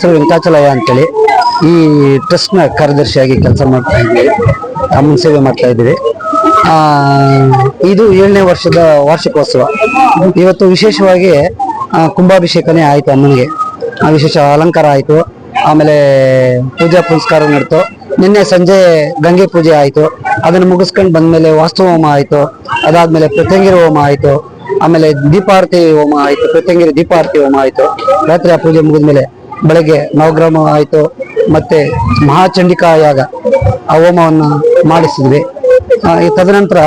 ಹೆಸರು ವೆಂಕಟಾಚಲಯ್ಯ ಅಂತೇಳಿ. ಈ ಟ್ರಸ್ಟ್ನ ಕಾರ್ಯದರ್ಶಿಯಾಗಿ ಕೆಲಸ ಮಾಡ್ತಾ ಇದ್ದೀವಿ, ಅಮ್ಮನ ಸೇವೆ ಮಾಡ್ತಾ ಇದ್ದೀವಿ. ಇದು 7ನೇ ವರ್ಷದ ವಾರ್ಷಿಕೋತ್ಸವ. ಇವತ್ತು ವಿಶೇಷವಾಗಿ ಕುಂಭಾಭಿಷೇಕನೇ ಆಯಿತು ಅಮ್ಮನಿಗೆ. ವಿಶೇಷ ಅಲಂಕಾರ ಆಯಿತು, ಆಮೇಲೆ ಪೂಜಾ ಪುನಸ್ಕಾರ ನಡೆತು. ನಿನ್ನೆ ಸಂಜೆ ಗಂಗೆ ಪೂಜೆ ಆಯಿತು. ಅದನ್ನು ಮುಗಿಸ್ಕೊಂಡು ಬಂದ್ಮೇಲೆ ವಾಸ್ತು ಹೋಮ ಆಯಿತು. ಅದಾದ್ಮೇಲೆ ಪ್ರತ್ಯಂಗಿರಿ ಹೋಮ ಆಯಿತು. ಆಮೇಲೆ ದೀಪಾರತಿ ಹೋಮ ಆಯಿತು, ಪ್ರತ್ಯಂಗಿರಿ ದೀಪಾರತಿ ಹೋಮ ಆಯಿತು. ರಾತ್ರಿ ಆ ಪೂಜೆ ಮುಗಿದ್ಮೇಲೆ ಬೆಳಗ್ಗೆ ನವಗ್ರಾಮ ಆಯಿತು. ಮತ್ತೆ ಮಹಾಚಂಡಿಕಾ ಯಾಗ ಆ ಹೋಮವನ್ನು ಮಾಡಿಸಿದ್ವಿ. ತದನಂತರ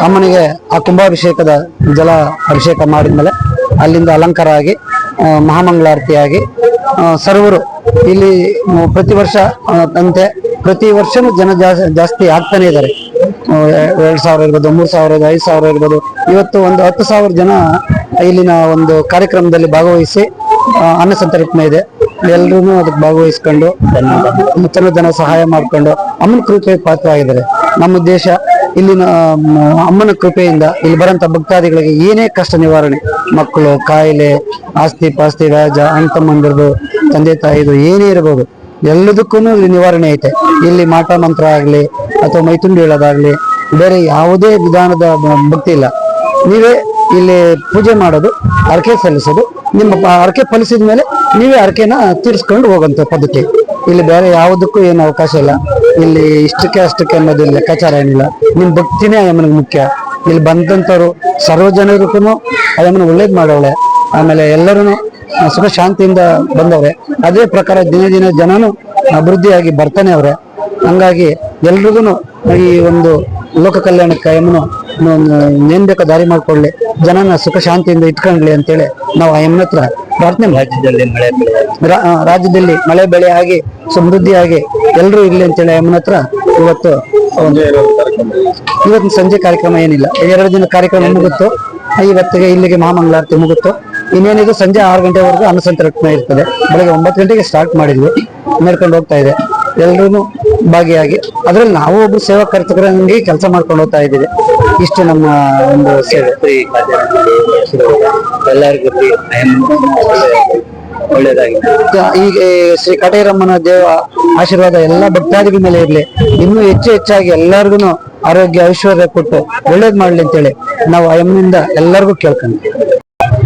ಅಮ್ಮನಿಗೆ ಆ ಕುಂಭಾಭಿಷೇಕದ ಜಲ ಅಭಿಷೇಕ ಮಾಡಿದ್ಮೇಲೆ ಅಲ್ಲಿಂದ ಅಲಂಕಾರ ಆಗಿ ಮಹಾಮಂಗಳಾರತಿಯಾಗಿ ಸರ್ವರು ಇಲ್ಲಿ ಪ್ರತಿ ವರ್ಷ ಅಂತೆ ಪ್ರತಿ ವರ್ಷನೂ ಜನ ಜಾಸ್ತಿ ಆಗ್ತಾನೆ ಇದ್ದಾರೆ. 2,000 ಇರ್ಬೋದು, 3,000, 5,000 ಇರ್ಬೋದು. ಇವತ್ತು ಒಂದು 10,000 ಜನ ಇಲ್ಲಿನ ಒಂದು ಕಾರ್ಯಕ್ರಮದಲ್ಲಿ ಭಾಗವಹಿಸಿ ಅನ್ನ ಸಂತರ್ಪಣೆ ಇದೆ. ಎಲ್ಲರೂ ಅದಕ್ಕೆ ಭಾಗವಹಿಸ್ಕೊಂಡು ಜನ ಸಹಾಯ ಮಾಡ್ಕೊಂಡು ಅಮ್ಮನ ಕೃಪೆ ಪಾತ್ರವಾಗಿದ್ದಾರೆ. ನಮ್ಮ ಉದ್ದೇಶ ಇಲ್ಲಿನ ಅಮ್ಮನ ಕೃಪೆಯಿಂದ ಇಲ್ಲಿ ಬರೋಂಥ ಭಕ್ತಾದಿಗಳಿಗೆ ಏನೇ ಕಷ್ಟ ನಿವಾರಣೆ, ಮಕ್ಕಳು, ಕಾಯಿಲೆ, ಆಸ್ತಿ ಪಾಸ್ತಿ, ವ್ಯಾಜ, ಅಣ್ಣ ತಮ್ಮಂದಿರದು, ತಂದೆ ತಾಯಿದು ಏನೇ ಇರಬಹುದು ಎಲ್ಲದಕ್ಕೂ ಇಲ್ಲಿ ನಿವಾರಣೆ ಐತೆ. ಇಲ್ಲಿ ಮಾಟ ಮಂತ್ರ ಆಗ್ಲಿ ಅಥವಾ ಮೈತುಂಡಿ ಹೇಳೋದಾಗ್ಲಿ ಬೇರೆ ಯಾವುದೇ ವಿಧಾನದ ಭಕ್ತಿ ಇಲ್ಲ. ನೀವೇ ಇಲ್ಲಿ ಪೂಜೆ ಮಾಡೋದು, ಹರಕೆ ಸಲ್ಲಿಸೋದು, ನಿಮ್ಮ ಹರಕೆ ಫಲಿಸಿದ ಮೇಲೆ ನೀವೇ ಹರಕೆನ ತೀರಿಸ್ಕೊಂಡು ಹೋಗುವಂತ ಪದ್ಧತಿ. ಇಲ್ಲಿ ಬೇರೆ ಯಾವುದಕ್ಕೂ ಏನು ಅವಕಾಶ ಇಲ್ಲ. ಇಲ್ಲಿ ಇಷ್ಟಕ್ಕೆ ಅಷ್ಟಕ್ಕೆ ಅನ್ನೋದು ಲೆಕ್ಕಾಚಾರ ಏನಿಲ್ಲ. ನಿಮ್ ಭಕ್ತಿನೇ ಅಮ್ಮನಿಗೆ ಮುಖ್ಯ. ಇಲ್ಲಿ ಬಂದಂತವ್ರು ಸರ್ವ ಜನರಿಗೂ ಅಮ್ಮನ ಒಳ್ಳೇದ್ ಮಾಡವಳೆ. ಆಮೇಲೆ ಎಲ್ಲರೂ ಸುಖ ಶಾಂತಿಯಿಂದ ಬಂದವ್ರೆ. ಅದೇ ಪ್ರಕಾರ ದಿನೇ ದಿನ ಜನನು ಅಭಿವೃದ್ಧಿಯಾಗಿ ಬರ್ತಾನೆ ಅವ್ರೆ. ಹಂಗಾಗಿ ಎಲ್ರಿಗೂ ಈ ಒಂದು ಲೋಕ ಕಲ್ಯಾಣಕ್ಕೆ ಅಮ್ಮನು ಏನ್ ಬೇಕೋ ದಾರಿ ಮಾಡ್ಕೊಳ್ಳಿ, ಜನನ ಸುಖ ಶಾಂತಿಯಿಂದ ಇಟ್ಕೊಂಡ್ಲಿ ಅಂತೇಳಿ ನಾವು ಅಮ್ಮನ ಹತ್ರ ಪ್ರಾರ್ಥನೆ. ರಾಜ್ಯದಲ್ಲಿ ಮಳೆ ಬೆಳೆ ಆಗಿ ಸಮೃದ್ಧಿಯಾಗಿ ಎಲ್ಲರೂ ಇರ್ಲಿ ಅಂತೇಳಿ ಅಮ್ಮನ ಹತ್ರ ಇವತ್ತು ಸಂಜೆ ಕಾರ್ಯಕ್ರಮ ಏನಿಲ್ಲ, 2 ದಿನ ಕಾರ್ಯಕ್ರಮ ಮುಗಿತ್ತು. ಇವತ್ತಿಗೆ ಇಲ್ಲಿಗೆ ಮಹಾಮಂಗಳಾರತಿ ಮುಗಿತ್ತು. ಇನ್ನೇನಿದು ಸಂಜೆ 6 ಗಂಟೆವರೆಗೂ ಅನ್ನ ಸಂತರ್ಪಣೆ ಇರ್ತದೆ. ಬೆಳಗ್ಗೆ 9 ಗಂಟೆಗೆ ಸ್ಟಾರ್ಟ್ ಮಾಡಿದ್ವಿ, ಮೇಲ್ಕೊಂಡು ಹೋಗ್ತಾ ಇದೆ. ಎಲ್ರೂ ಭಾಗಿಯಾಗಿ ಅದ್ರಲ್ಲಿ ನಾವು ಒಬ್ರು ಸೇವಾ ಕರ್ತರಂಗೆ ಕೆಲಸ ಮಾಡ್ಕೊಂಡು ಹೋಗ್ತಾ ಇದ್ದೀವಿ. ಇಷ್ಟು ನಮ್ಮ ಒಂದು ಸೇವೆ. ಎಲ್ಲರಿಗೂ ಒಳ್ಳೇದಾಗಿ ಈಗ ಶ್ರೀ ಕಟೇರಮ್ಮನ ದೇವ ಆಶೀರ್ವಾದ ಎಲ್ಲ ಭಕ್ತಾದಿಗಳ ಮೇಲೆ ಇರ್ಲಿ. ಇನ್ನೂ ಹೆಚ್ಚಾಗಿ ಎಲ್ಲರಿಗೂ ಆರೋಗ್ಯ ಐಶ್ವರ್ಯ ಕೊಟ್ಟು ಒಳ್ಳೇದ್ ಮಾಡ್ಲಿ ಅಂತೇಳಿ ನಾವು ಅಮ್ಮನಿಂದ ಎಲ್ಲರಿಗೂ ಕೇಳ್ಕೊಂಡು.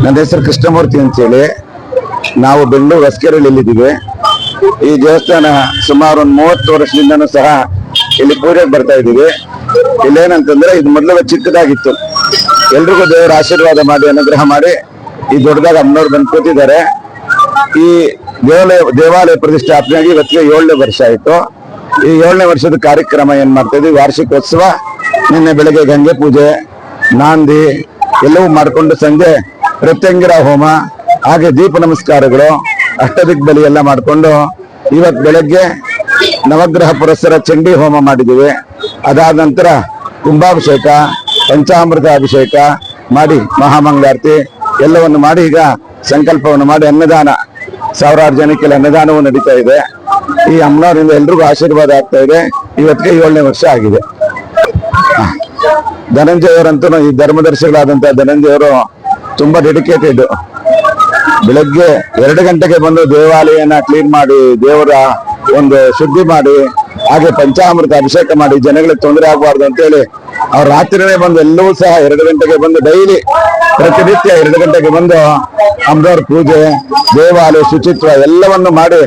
ನನ್ನ ಹೆಸರು ಕೃಷ್ಣಮೂರ್ತಿ ಅಂತೇಳಿ. ನಾವು ಬೆಂಗಳೂರು ಹೊಸಕೆರೆಯಲ್ಲಿ ಇಲ್ಲಿದ್ದೀವಿ. ಈ ದೇವಸ್ಥಾನ ಸುಮಾರು ಒಂದು 30 ವರ್ಷದಿಂದನೂ ಸಹ ಇಲ್ಲಿ ಪೂಜೆಗೆ ಬರ್ತಾ ಇದ್ದೀವಿ. ಇಲ್ಲೇನಂತಂದ್ರೆ ಇದು ಮೊದಲು ಚಿಕ್ಕದಾಗಿತ್ತು. ಎಲ್ರಿಗೂ ದೇವರ ಆಶೀರ್ವಾದ ಮಾಡಿ ಅನುಗ್ರಹ ಮಾಡಿ ಈ ದೊಡ್ಡದಾಗ ಅಮ್ಮನವ್ರು ಬಂದು ಕೂತಿದ್ದಾರೆ. ಈ ದೇವಾಲಯ ಪ್ರತಿಷ್ಠಾಪನೆಯಾಗಿ ಇವತ್ತಿಗೆ 7ನೇ ವರ್ಷ ಆಯಿತು. ಈ 7ನೇ ವರ್ಷದ ಕಾರ್ಯಕ್ರಮ ಏನ್ ಮಾಡ್ತಾ ಇದ್ವಿ, ವಾರ್ಷಿಕೋತ್ಸವ. ನಿನ್ನೆ ಬೆಳಗ್ಗೆ ಗಂಗೆ ಪೂಜೆ, ನಾಂದಿ ಎಲ್ಲವೂ ಮಾಡಿಕೊಂಡು ಸಂಜೆ ಪ್ರತ್ಯಂಗಿರ ಹೋಮ, ಹಾಗೆ ದೀಪ ನಮಸ್ಕಾರಗಳು, ಅಷ್ಟದಿಗ್ಬಲಿ ಎಲ್ಲ ಮಾಡಿಕೊಂಡು ಇವತ್ತು ಬೆಳಗ್ಗೆ ನವಗ್ರಹ ಪುರಸ್ಸರ ಚಂಡಿ ಹೋಮ ಮಾಡಿದ್ದೀವಿ. ಅದಾದ ನಂತರ ಕುಂಭಾಭಿಷೇಕ, ಪಂಚಾಮೃತ ಅಭಿಷೇಕ ಮಾಡಿ ಮಹಾಮಂಗಳಾರತಿ ಎಲ್ಲವನ್ನು ಮಾಡಿ ಈಗ ಸಂಕಲ್ಪವನ್ನು ಮಾಡಿ ಅನ್ನದಾನ 1000 ಜನಕ್ಕೆಲ್ಲ ಅನ್ನದಾನವೂ ನಡೀತಾ ಇದೆ. ಈ ಅಮ್ಮನವರಿಂದ ಎಲ್ರಿಗೂ ಆಶೀರ್ವಾದ ಆಗ್ತಾ ಇದೆ. ಇವತ್ತಿಗೆ 7ನೇ ವರ್ಷ ಆಗಿದೆ. ಧನಂಜಯ ಅವರಂತೂ ಈ ಧರ್ಮದರ್ಶಿಗಳಾದಂತಹ ಧನಂಜಯ ಅವರು ತುಂಬಾ ಡೆಡಿಕೇಟೆಡ್. ಬೆಳಗ್ಗೆ 2 ಗಂಟೆಗೆ ಬಂದು ದೇವಾಲಯನ ಕ್ಲೀನ್ ಮಾಡಿ, ದೇವರ ಒಂದು ಶುದ್ಧಿ ಮಾಡಿ, ಹಾಗೆ ಪಂಚಾಮೃತ ಅಭಿಷೇಕ ಮಾಡಿ ಜನಗಳಿಗೆ ತೊಂದರೆ ಆಗಬಾರ್ದು ಅಂತೇಳಿ ಅವ್ರು ರಾತ್ರಿನೇ ಬಂದು ಎಲ್ಲವೂ ಸಹ 2 ಗಂಟೆಗೆ ಬಂದು ಡೈಲಿ ಪ್ರತಿನಿತ್ಯ 2 ಗಂಟೆಗೆ ಬಂದು ಅಮ್ಮನವ್ರ ಪೂಜೆ, ದೇವಾಲಯ ಶುಚಿತ್ವ ಎಲ್ಲವನ್ನು ಮಾಡಿ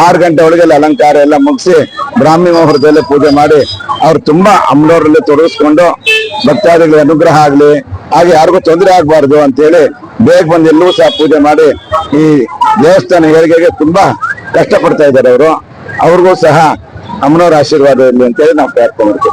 6 ಗಂಟೆ ಒಳಗೆಲ್ಲ ಅಲಂಕಾರ ಎಲ್ಲ ಮುಗಿಸಿ ಬ್ರಾಹ್ಮಿ ಮುಹೂರ್ತದಲ್ಲೇ ಪೂಜೆ ಮಾಡಿ ಅವ್ರು ತುಂಬಾ ಅಮ್ಮನವರಲ್ಲಿ ತೊಡಗಿಸ್ಕೊಂಡು ಭಕ್ತಾದಿಗಳಿಗೆ ಅನುಗ್ರಹ ಆಗ್ಲಿ, ಹಾಗೆ ಯಾರಿಗೂ ತೊಂದರೆ ಆಗ್ಬಾರ್ದು ಅಂತೇಳಿ ಬೇಗ ಬಂದು ಎಲ್ಲವೂ ಸಹ ಪೂಜೆ ಮಾಡಿ ಈ ದೇವಸ್ಥಾನ ಏಳಿಗೆಗೆ ತುಂಬಾ ಕಷ್ಟಪಡ್ತಾ ಇದ್ದಾರೆ ಅವರು. ಅವ್ರಿಗೂ ಸಹ ಅಮ್ಮನವರ ಆಶೀರ್ವಾದ ಇರಲಿ ಅಂತೇಳಿ ನಾವು ಪ್ರಾರ್ಥನೆ ಮಾಡ್ತೀವಿ.